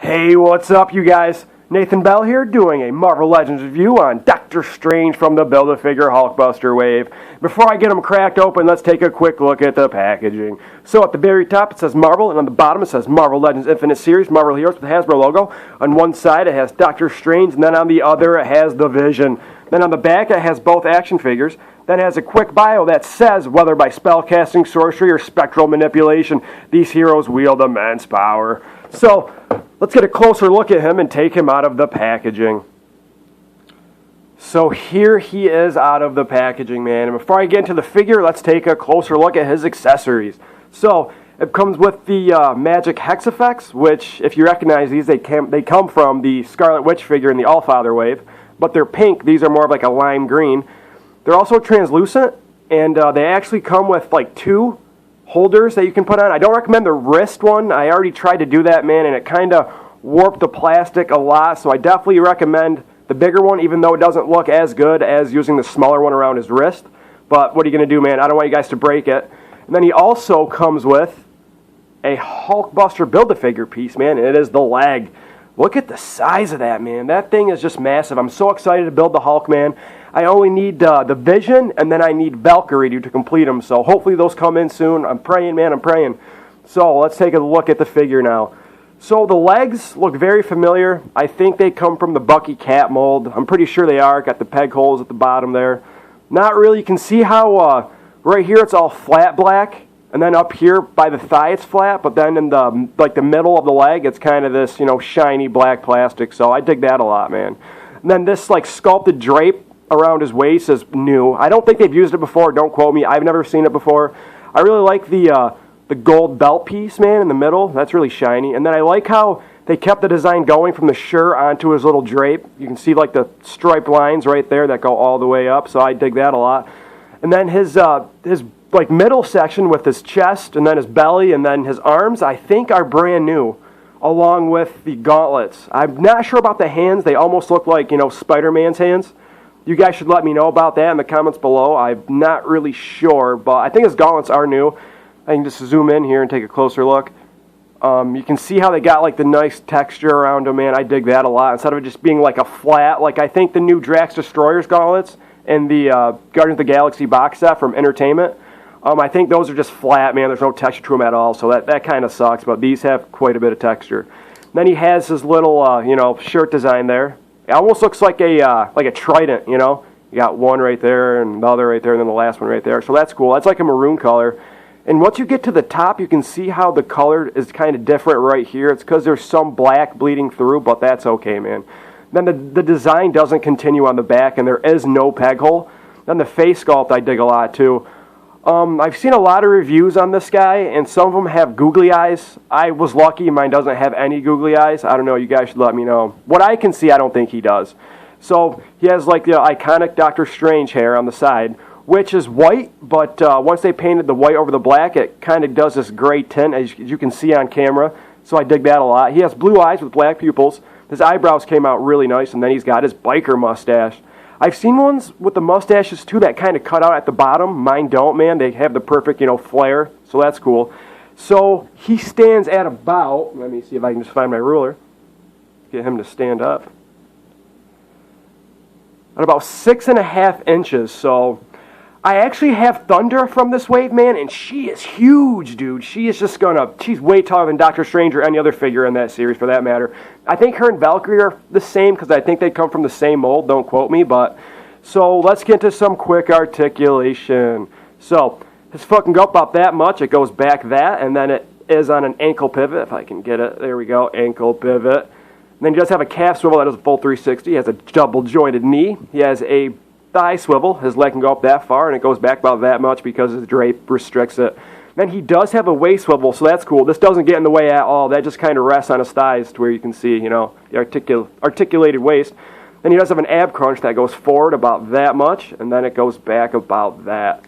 Hey, what's up, you guys? Nathan Bell here doing a Marvel Legends review on Doctor Strange from the Build-A-Figure Hulkbuster wave. Before I get them cracked open, let's take a quick look at the packaging. So at the very top it says Marvel, and on the bottom it says Marvel Legends Infinite Series, Marvel Heroes with the Hasbro logo. On one side it has Doctor Strange, and then on the other it has the Vision. Then on the back it has both action figures. Then it has a quick bio that says, whether by spellcasting, sorcery, or spectral manipulation, these heroes wield immense power. So, let's get a closer look at him and take him out of the packaging. So here he is out of the packaging, man. And before I get into the figure, let's take a closer look at his accessories. So, it comes with the magic hex effects, which, if you recognize these, they come from the Scarlet Witch figure in the Allfather wave. But they're pink. These are more of like a lime green. They're also translucent, and they actually come with like two holders that you can put on. I don't recommend the wrist one. I already tried to do that, man, and it kind of warped the plastic a lot, so I definitely recommend the bigger one, even though it doesn't look as good as using the smaller one around his wrist. But what are you going to do, man? I don't want you guys to break it. And then he also comes with a Hulkbuster Build-A-Figure piece, man, and it is the leg. Look at the size of that, man. That thing is just massive. I'm so excited to build the Hulk, man. I only need the Vision, and then I need Valkyrie to complete them. So hopefully those come in soon. I'm praying, man. I'm praying. So let's take a look at the figure now. So the legs look very familiar. I think they come from the Bucky Cat mold. I'm pretty sure they are. Got the peg holes at the bottom there. Not really. You can see how right here it's all flat black. And then up here by the thigh it's flat, but then in the middle of the leg it's kind of this, shiny black plastic. So I dig that a lot, man. And then this like sculpted drape around his waist is new. I don't think they've used it before. Don't quote me. I've never seen it before. I really like the gold belt piece, man, in the middle. That's really shiny. And then I like how they kept the design going from the shirt onto his little drape. You can see like the striped lines right there that go all the way up. So I dig that a lot. And then his like middle section with his chest and then his belly and then his arms, I think are brand new, along with the gauntlets. I'm not sure about the hands. They almost look like, Spider-Man's hands. You guys should let me know about that in the comments below. I'm not really sure, but I think his gauntlets are new. I can just zoom in here and take a closer look. You can see how they got like the nice texture around him, man. I dig that a lot. Instead of it just being like a flat, like I think the new Drax Destroyer's gauntlets and the Guardians of the Galaxy box set from Entertainment, I think those are just flat, man. There's no texture to them at all, so that kind of sucks. But these have quite a bit of texture. Then he has his little, shirt design there. It almost looks like a trident, You got one right there, and the other right there, and then the last one right there. So that's cool. That's like a maroon color. And once you get to the top, you can see how the color is kind of different right here. It's because there's some black bleeding through, but that's okay, man. Then the design doesn't continue on the back, and there is no peg hole. Then the face sculpt I dig a lot, too. I've seen a lot of reviews on this guy, and some of them have googly eyes. I was lucky mine doesn't have any googly eyes. I don't know. You guys should let me know. What I can see, I don't think he does. So he has like the iconic Doctor Strange hair on the side, which is white, but once they painted the white over the black, it kind of does this gray tint, as you can see on camera. So I dig that a lot. He has blue eyes with black pupils. His eyebrows came out really nice, and then he's got his biker mustache. I've seen ones with the mustaches, too, that kind of cut out at the bottom. Mine don't, man. They have the perfect, flare, so that's cool. So he stands at about, let me see if I can just find my ruler, get him to stand up, at about 6.5 inches. So I actually have Thunder from this wave, man, and she is huge, dude. She is just she's way taller than Doctor Strange or any other figure in that series, for that matter. I think her and Valkyrie are the same, because I think they come from the same mold. Don't quote me, but... So, let's get to some quick articulation. So, his foot can go up about that much. It goes back that, and then it is on an ankle pivot, if I can get it. There we go, ankle pivot. And then he does have a calf swivel that does a full 360. He has a double-jointed knee. He has a thigh swivel. His leg can go up that far, and it goes back about that much because his drape restricts it. Then he does have a waist swivel, so that's cool. This doesn't get in the way at all. That just kind of rests on his thighs to where you can see, the articulated waist. Then he does have an ab crunch that goes forward about that much, and then it goes back about that.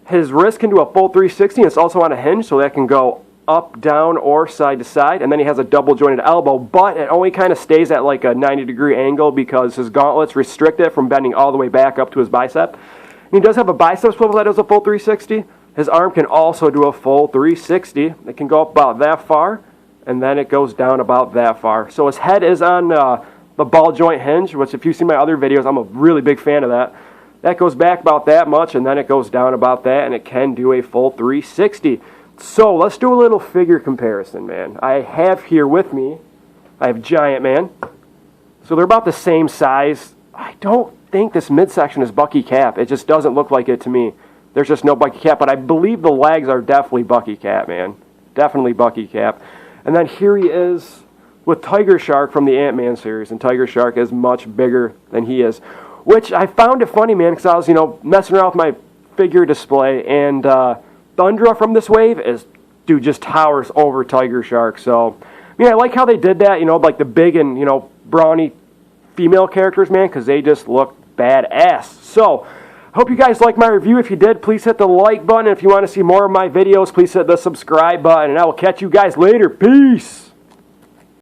His wrist can do a full 360, and it's also on a hinge, so that can go up, down, or side to side. And then he has a double-jointed elbow, but it only kind of stays at like a 90-degree angle because his gauntlets restrict it from bending all the way back up to his bicep. And he does have a bicep swivel that does a full 360. His arm can also do a full 360. It can go up about that far, and then it goes down about that far. So his head is on the ball joint hinge, which if you've seen my other videos, I'm a really big fan of that. That goes back about that much, and then it goes down about that, and it can do a full 360. So let's do a little figure comparison, man. I have here with me, I have Giant Man. So they're about the same size. I don't think this midsection is Bucky Cap. It just doesn't look like it to me. There's just no Bucky Cap, but I believe the legs are definitely Bucky Cap, man. Definitely Bucky Cap. And then here he is with Tiger Shark from the Ant-Man series, and Tiger Shark is much bigger than he is, which I found it funny, man, because I was, messing around with my figure display, and Thundra from this wave dude, just towers over Tiger Shark. So, I like how they did that, like the big and, brawny female characters, man, because they just look badass. So, hope you guys like my review. If you did, please hit the like button. If you want to see more of my videos, please hit the subscribe button, and I will catch you guys later. Peace!